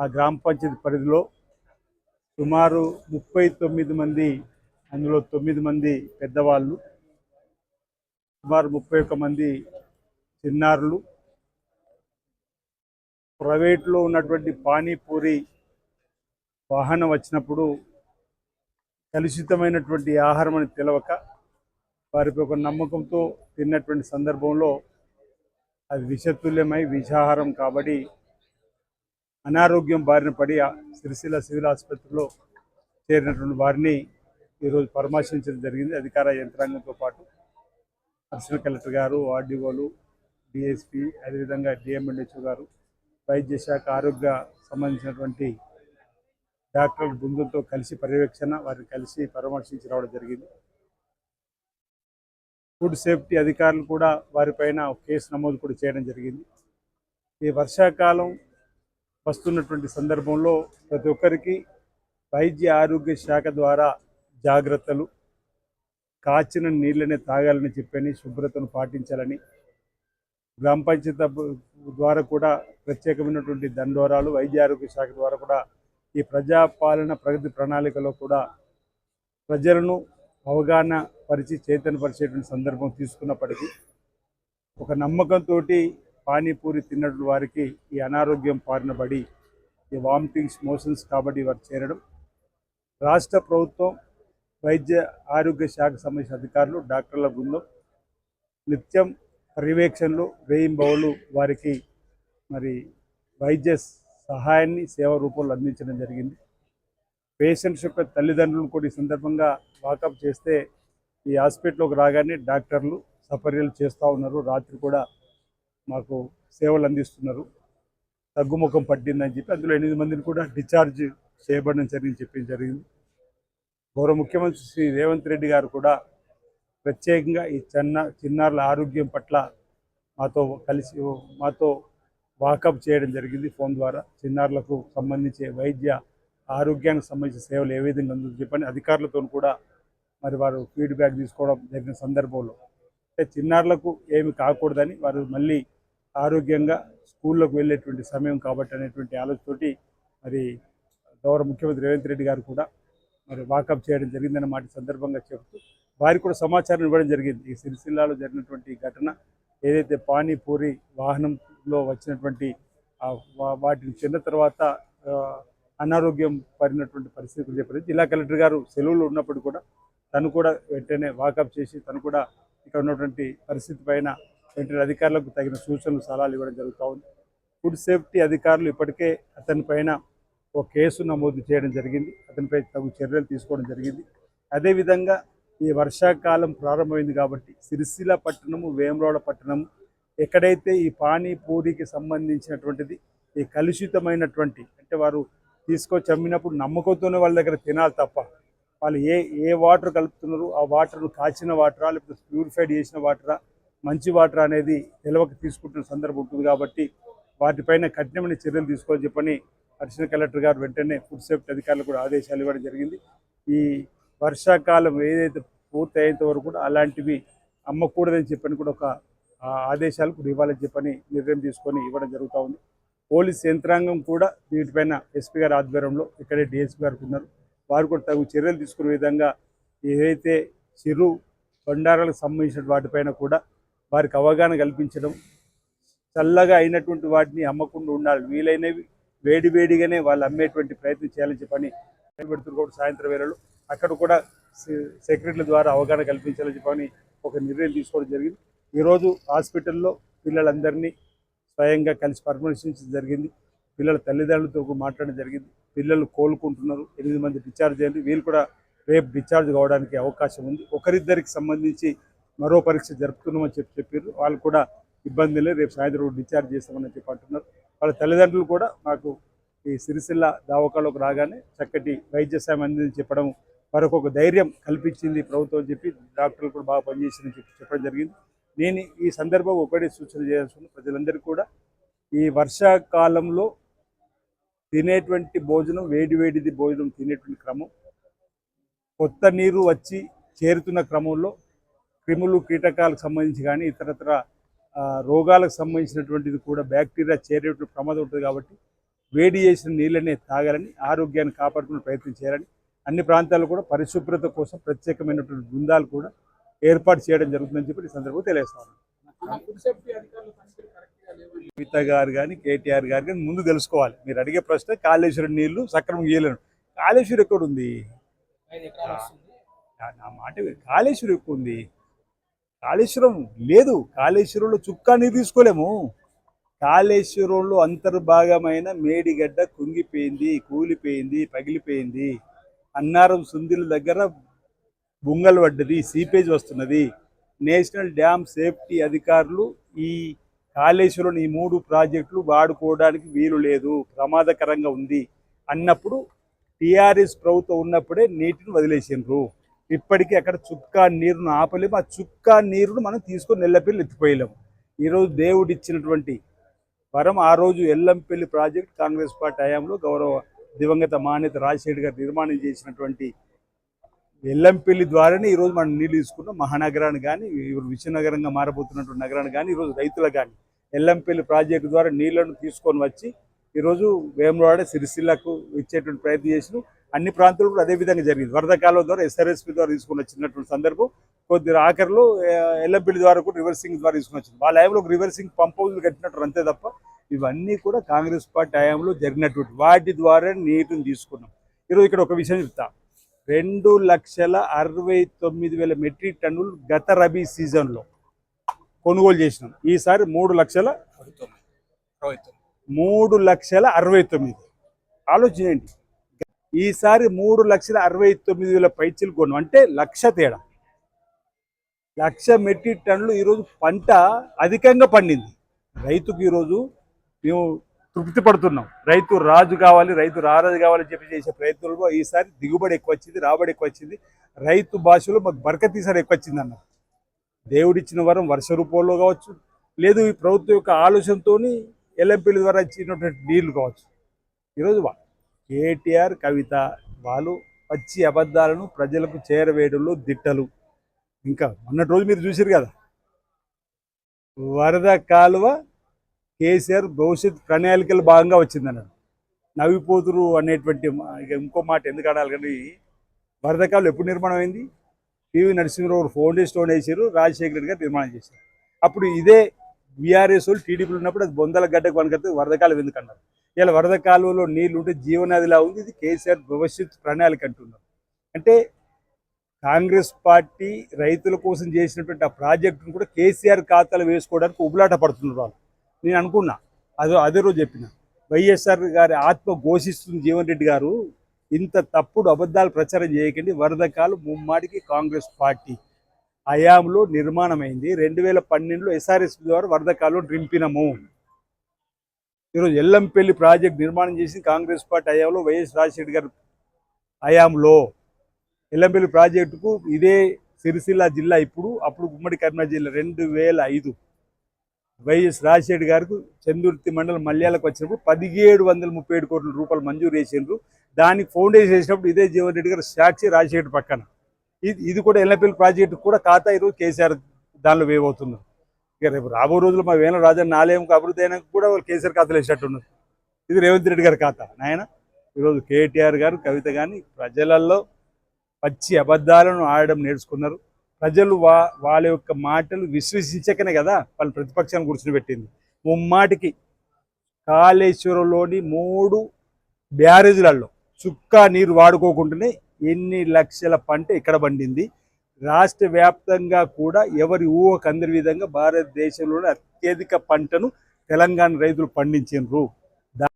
ఆ గ్రామ పంచాయతీ పరిధిలో సుమారు 39 మంది, అందులో 9 మంది పెద్దవాళ్ళు, సుమారు 31 మంది చిన్నారులు ప్రైవేట్లో ఉన్నటువంటి పానీపూరి వాహనం వచ్చినప్పుడు కలుషితమైనటువంటి ఆహారం అని తెలవక వారికి ఒక నమ్మకంతో తిన్నటువంటి సందర్భంలో అది విషతుల్యమై విషాహారం కాబట్టి అనారోగ్యం బారిన పడి సిరిసిల్ల సివిల్ ఆసుపత్రిలో చేరినటువంటి వారిని ఈరోజు పరామర్శించడం జరిగింది. అధికార యంత్రాంగంతో పాటు అడిషనల్ కలెక్టర్ గారు, ఆర్డీఓలు, డిఎస్పీ, అదేవిధంగా డిఎంఎన్హెచ్ఓ గారు, వైద్య శాఖ ఆరోగ్య సంబంధించినటువంటి డాక్టర్ల బృందంతో కలిసి పర్యవేక్షణ వారిని కలిసి పరామర్శించి రావడం జరిగింది. ఫుడ్ సేఫ్టీ అధికారులు కూడా వారిపైన కేసు నమోదు కూడా చేయడం జరిగింది. ఈ వర్షాకాలం వస్తున్నటువంటి సందర్భంలో ప్రతి ఒక్కరికి వైద్య ఆరోగ్య శాఖ ద్వారా జాగ్రత్తలు, కాచిన నీళ్ళనే తాగాలని చెప్పని, శుభ్రతను పాటించాలని, గ్రామ పంచాయతీ ద్వారా కూడా ప్రత్యేకమైనటువంటి దండోరాలు, వైద్య ఆరోగ్య శాఖ ద్వారా కూడా ఈ ప్రజాపాలన ప్రగతి ప్రణాళికలో కూడా ప్రజలను అవగాహన పరిచి చైతన్యపరిచేటువంటి సందర్భం తీసుకున్నప్పటికీ ఒక నమ్మకంతో పానీపూరి తిన్నటువంటి వారికి ఈ అనారోగ్యం బారిన పడి ఈ వామిటింగ్స్, మోషన్స్ కాబట్టి వారు చేరడం, రాష్ట్ర ప్రభుత్వం వైద్య ఆరోగ్య శాఖకు సంబంధించిన అధికారులు, డాక్టర్ల బృందం నిత్యం పర్యవేక్షణలో వేయింబవులు వారికి మరి వైద్య సహాయాన్ని సేవ రూపంలో అందించడం జరిగింది. పేషెంట్స్ యొక్క తల్లిదండ్రులను కూడా ఈ సందర్భంగా వాకప్ చేస్తే ఈ హాస్పిటల్లోకి రాగానే డాక్టర్లు సపర్యలు చేస్తూ ఉన్నారు. రాత్రి కూడా మాకు సేవలు అందిస్తున్నారు. తగ్గుముఖం పట్టిందని చెప్పి అందులో 8 మందిని కూడా డిశ్చార్జ్ చేయబడడం జరిగింది. గౌరవ ముఖ్యమంత్రి శ్రీ రేవంత్ రెడ్డి గారు కూడా ప్రత్యేకంగా ఈ చిన్నారుల ఆరోగ్యం పట్ల మాతో వాకప్ చేయడం జరిగింది. ఫోన్ ద్వారా చిన్నారులకు సంబంధించి వైద్య ఆరోగ్యానికి సంబంధించిన సేవలు ఏ విధంగా ఉందో చెప్పని అధికారులతో కూడా మరి వారు ఫీడ్బ్యాక్ తీసుకోవడం జరిగిన సందర్భంలో అంటే చిన్నారులకు ఏమి కాకూడదని, వారు మళ్ళీ ఆరోగ్యంగా స్కూళ్ళకు వెళ్ళేటువంటి సమయం కాబట్టి అనేటువంటి ఆలోచనతోటి మరి గౌరవ ముఖ్యమంత్రి రేవంత్ రెడ్డి గారు కూడా మరి వాకప్ చేయడం జరిగిందన్న మాట సందర్భంగా చెబుతూ వారికి కూడా సమాచారం ఇవ్వడం జరిగింది. ఈ సిరిసిల్లాలో జరిగినటువంటి ఘటన ఏదైతే పానీపూరి వాహనంలో వచ్చినటువంటి వాటిని చిన్న తర్వాత అనారోగ్యం పడినటువంటి పరిస్థితులు చెప్పారు. జిల్లా కలెక్టర్ గారు సెలవులు ఉన్నప్పుడు కూడా తను కూడా వెంటనే వాకప్ చేసి తను కూడా ఇక్కడ ఉన్నటువంటి పరిస్థితి పైన వెంటనే అధికారులకు తగిన సూచనలు, సలహాలు ఇవ్వడం జరుగుతూ ఉంది. ఫుడ్ సేఫ్టీ అధికారులు ఇప్పటికే అతని పైన ఒక కేసు నమోదు చేయడం జరిగింది. అతనిపై తగు చర్యలు తీసుకోవడం జరిగింది. అదేవిధంగా ఈ వర్షాకాలం ప్రారంభమైంది కాబట్టి సిరిసిల్ల పట్టణము, వేములవాడ పట్టణము ఎక్కడైతే ఈ పానీపూరికి సంబంధించినటువంటిది ఈ కలుషితమైనటువంటి అంటే వారు తీసుకొచ్చి అమ్మినప్పుడు నమ్మకంతోనే వాళ్ళ దగ్గర తినాలి తప్ప వాళ్ళు ఏ వాటర్ కలుపుతున్నారు, ఆ వాటర్ కాచిన వాటరా లేకపోతే ప్యూరిఫైడ్ చేసిన వాటరా, మంచి వాటర్ అనేది తెలవక తీసుకుంటున్న సందర్భం ఉంటుంది. కాబట్టి వాటిపైన కఠినమైన చర్యలు తీసుకోవాలని చెప్పని అడిషనల్ కలెక్టర్ గారు వెంటనే ఫుడ్ సేఫ్టీ అధికారులు కూడా ఆదేశాలు ఇవ్వడం జరిగింది. ఈ వర్షాకాలం ఏదైతే పూర్తి అయ్యేంత వరకు కూడా అలాంటివి అమ్మకూడదని చెప్పని కూడా ఒక ఆదేశాలు కూడా ఇవ్వాలని చెప్పని నిర్ణయం తీసుకొని ఇవ్వడం జరుగుతూ ఉంది. పోలీస్ యంత్రాంగం కూడా వీటిపైన ఎస్పీ గారి ఆధ్వర్యంలో ఇక్కడే డిఎస్పీ గారు ఉన్నారు. వారు కూడా తగు చర్యలు తీసుకునే విధంగా ఏదైతే చిరు బండారాలకు సంబంధించిన వాటిపైన కూడా వారికి అవగాహన కల్పించడం, చల్లగా అయినటువంటి వాటిని అమ్మకుండా ఉండాలి, వీలైనవి వేడివేడిగానే వాళ్ళు అమ్మేటువంటి ప్రయత్నం చేయాలని చెప్పని పెడుతున్నారు. కూడా సాయంత్రం వేళలో అక్కడ కూడా సెక్రటరీల ద్వారా అవగాహన కల్పించాలని చెప్పని ఒక నిర్ణయం తీసుకోవడం జరిగింది. ఈరోజు హాస్పిటల్లో పిల్లలందరినీ స్వయంగా కలిసి పరామర్శించడం జరిగింది. పిల్లల తల్లిదండ్రులతో మాట్లాడడం జరిగింది. పిల్లలు కోలుకుంటున్నారు. 8 మంది డిశ్చార్జ్ అయ్యింది. వీళ్ళు కూడా రేపు డిశ్చార్జ్ కావడానికి అవకాశం ఉంది. ఒకరిద్దరికి సంబంధించి మరో పరీక్ష జరుపుతున్నామని చెప్పారు. వాళ్ళు కూడా ఇబ్బంది లేదు, రేపు సాయంత్రం డిశ్చార్జ్ చేస్తామని చెప్పి అంటున్నారు. వాళ్ళ తల్లిదండ్రులు కూడా మాకు ఈ సిరిసిల్ల దవాఖానలోకి రాగానే చక్కటి వైద్య సాయం అందించి చెప్పడం వారికి ఒక ధైర్యం కల్పించింది ప్రభుత్వం అని చెప్పి, డాక్టర్లు కూడా బాగా పనిచేసిందని చెప్పడం జరిగింది. నేను ఈ సందర్భంగా ఒకటే సూచన చేయాల్సిన ప్రజలందరికీ కూడా ఈ వర్షాకాలంలో తినేటువంటి భోజనం, వేడివేడిది భోజనం తినేటువంటి క్రమం, కొత్త నీరు వచ్చి చేరుతున్న క్రమంలో క్రిములు, కీటకాలకు సంబంధించి కానీ ఇతరత్ర రోగాలకు సంబంధించినటువంటిది కూడా బ్యాక్టీరియా చేరేటువంటి ప్రమాదం ఉంటుంది. కాబట్టి వేడి చేసిన నీళ్ళనే తాగాలని, ఆరోగ్యాన్ని కాపాడుకునే ప్రయత్నం చేయాలని అన్ని ప్రాంతాల్లో కూడా పరిశుభ్రత కోసం ప్రత్యేకమైనటువంటి బృందాలు కూడా ఏర్పాటు చేయడం జరుగుతుందని చెప్పి ఈ సందర్భంగా తెలియజేస్తాను. కవిత గారు కానీ కేటీఆర్ గారు కానీ ముందు తెలుసుకోవాలి. మీరు అడిగే ప్రశ్న కాళేశ్వరం నీళ్లు సక్రమంగా ఇయ్యలేను. కాళేశ్వరం ఎక్కడ ఉంది? నా మాట కాళేశ్వరం ఎక్కువ ఉంది. కాళేశ్వరం లేదు. కాళేశ్వరంలో చుక్కా నీరు తీసుకోలేము. కాళేశ్వరంలో అంతర్భాగమైన మేడిగడ్డ కుంగిపోయింది, కూలిపోయింది, పగిలిపోయింది. అన్నారం సుందిల దగ్గర బుంగలు పడ్డది, సీపేజ్ వస్తున్నది. నేషనల్ డ్యామ్ సేఫ్టీ అధికారులు ఈ కాళేశ్వరం ఈ 3 ప్రాజెక్టులు వాడుకోవడానికి వీలు లేదు, ప్రమాదకరంగా ఉంది అన్నప్పుడు టీఆర్ఎస్ ప్రభుత్వం ఉన్నప్పుడే నీటిని వదిలేసిండ్రు. ఇప్పటికీ అక్కడ చుక్కా నీరును ఆపలేము. ఆ చుక్కా నీరును మనం తీసుకొని నెల్లపల్లి ఎత్తిపోయలేము. ఈరోజు దేవుడిచ్చినటువంటి వరం. ఆ రోజు ఎల్లంపల్లి ప్రాజెక్ట్ కాంగ్రెస్ పార్టీ హయాంలో గౌరవ దివంగత మానేత రాజశేఖర్ గారు నిర్మాణం చేసినటువంటి ఎల్లంపల్లి ద్వారానే ఈరోజు మనం నీళ్ళు తీసుకున్నాం. మహానగరాన్ని కానీ, విజయనగరంగా మారబోతున్నటువంటి నగరాన్ని కానీ, ఈరోజు రైతులకు కానీ ఎల్లంపల్లి ప్రాజెక్టు ద్వారా నీళ్లను తీసుకొని వచ్చి ఈరోజు వేములవాడ, సిరిసిల్లకు ఇచ్చేటువంటి ప్రయత్నం చేసిన అన్ని ప్రాంతాలు కూడా అదే విధంగా జరిగింది. వరద కాలువ ద్వారా ఎస్ఆర్ఎస్పి ద్వారా తీసుకొని వచ్చినటువంటి సందర్భం. కొద్దిగా ఆఖరిలో ఎల్లంపల్లి ద్వారా కూడా రివర్సింగ్ ద్వారా తీసుకొని వచ్చింది. వాళ్ళ హయాంలో ఒక రివర్సింగ్ పంప్ హౌస్లు కట్టినట్టు అంతే తప్ప ఇవన్నీ కూడా కాంగ్రెస్ పార్టీ హయాంలో జరిగినటువంటి వాటి ద్వారా నీటిని తీసుకున్నాం. ఈరోజు ఇక్కడ ఒక విషయం చెప్తా. 2,69,000 మెట్రిక్ టన్నులు గత రబీ సీజన్లో కొనుగోలు చేసినాం. ఈసారి 3,69,000 ఆలోచించండి. ఈసారి 3,69,000 పైచీలు కొన్నాం. అంటే 1,00,000 తేడా. 1,00,000 మెట్రిక్ టన్నులు ఈరోజు పంట అధికంగా పండింది. రైతుకు ఈరోజు మేము తృప్తి పడుతున్నాం. రైతు రాజు కావాలి, రైతు రారాజు కావాలని చెప్పి చేసే ప్రయత్నంలో ఈసారి దిగుబడి ఎక్కువ వచ్చింది, రాబడి ఎక్కువ వచ్చింది. రైతు భాషలో మాకు బరకతీసారి ఎక్కువ వచ్చింది అన్నారు. దేవుడిచ్చిన వరం వర్ష రూపంలో కావచ్చు, లేదు ఈ ప్రభుత్వం యొక్క ఆలోచనతో ఎల్లంపల్లి ద్వారా ఇచ్చినటువంటి నీళ్లు కావచ్చు. ఈరోజు కేటీఆర్, కవిత వాళ్ళు పచ్చి అబద్ధాలను ప్రజలకు చేరవేయడంలో దిట్టలు. ఇంకా మొన్నటి రోజు మీరు చూసారు కదా, వరద కాలువ కేసీఆర్ భవిష్యత్ ప్రణాళికలు భాగంగా వచ్చిందన్నాడు. నవ్విపోతురు అనేటువంటి ఇంకో మాట ఎందుకు అనాలి కానీ, వరద కాలువ ఎప్పుడు నిర్మాణం అయింది? పివి నరసింహరావు ఫౌండేషన్ స్టోన్ వేసారు, రాజశేఖర రెడ్డి గారు నిర్మాణం చేశారు. అప్పుడు ఇదే బీఆర్ఎస్ వాళ్ళు టీడీపీలు ఉన్నప్పుడు అది బొందల గడ్డకు వనకడితే వరద కాలువ ఎందుకు అన్నారు. ఇలా వరద కాలువలో నీళ్లు ఉంటే జీవనదిలా ఉంది. ఇది కేసీఆర్ భవిష్యత్ ప్రణాళిక అంటున్నారు. అంటే కాంగ్రెస్ పార్టీ రైతుల కోసం చేసినటువంటి ఆ ప్రాజెక్టును కూడా కేసీఆర్ ఖాతాలో వేసుకోవడానికి ఉబులాట పడుతున్నారు వాళ్ళు. నేను అనుకున్నా, అదే రోజు చెప్పిన, వైఎస్ఆర్ గారి ఆత్మ ఘోషిస్తుంది జీవన్ రెడ్డి గారు, ఇంత తప్పుడు అబద్ధాలు ప్రచారం చేయకండి. వరద కాలు ముమ్మాడికి కాంగ్రెస్ పార్టీ హయాంలో నిర్మాణమైంది. 2012లో ఎస్ఆర్ఎస్ ద్వారా వరద కాలువను నింపినము. ఈరోజు ఎల్లంపల్లి ప్రాజెక్ట్ నిర్మాణం చేసి కాంగ్రెస్ పార్టీ హయాంలో వైఎస్ రాజశేఖర్ గారు హయాంలో. ఎల్లంపల్లి ప్రాజెక్టుకు ఇదే సిరిసిల్ల జిల్లా అప్పుడు ఉమ్మడి కరీంనగర్ జిల్లా 2005 వైఎస్ రాజశేఖర్ గారికి చందుర్తి మండలం మల్యాలకు వచ్చినప్పుడు 1737 కోట్ల రూపాయలు మంజూరు చేసిండ్రు. దానికి ఫౌండేషన్ చేసినప్పుడు ఇదే జీవన్ రెడ్డి గారు సాక్షి, రాజశేఖర్ పక్కన. ఇది కూడా ఎల్లంపల్లి ప్రాజెక్టు కూడా ఖాతా ఈరోజు కేసీఆర్ దానిలో వేవ్ అవుతున్నారు. ఇక రేపు రాబో రోజులు మా వేల రాజన్న ఆలయంకు అభివృద్ధి అయినా కూడా వాళ్ళు కేసీఆర్ ఖాతాలో వేసేటట్టున్నారు. ఇది రేవంత్ రెడ్డి గారి ఖాతా. నాయన ఈరోజు కేటీఆర్ గారు, కవిత కానీ ప్రజలలో పచ్చి అబద్ధాలను ఆడడం నేర్చుకున్నారు. ప్రజలు వాళ్ళ యొక్క మాటలు విశ్వసించకనే కదా వాళ్ళు ప్రతిపక్షాన్ని కూర్చునిపెట్టింది. ముమ్మాటికి కాళేశ్వరంలోని 3 బ్యారేజీలలో చుక్కా నీరు వాడుకోకుండానే ఎన్ని లక్షల పంట ఇక్కడ పండింది. రాష్ట్ర వ్యాప్తంగా కూడా ఎవరి ఊహకు అందరి విధంగా భారతదేశంలోని అత్యధిక పంటను తెలంగాణ రైతులు పండించారు.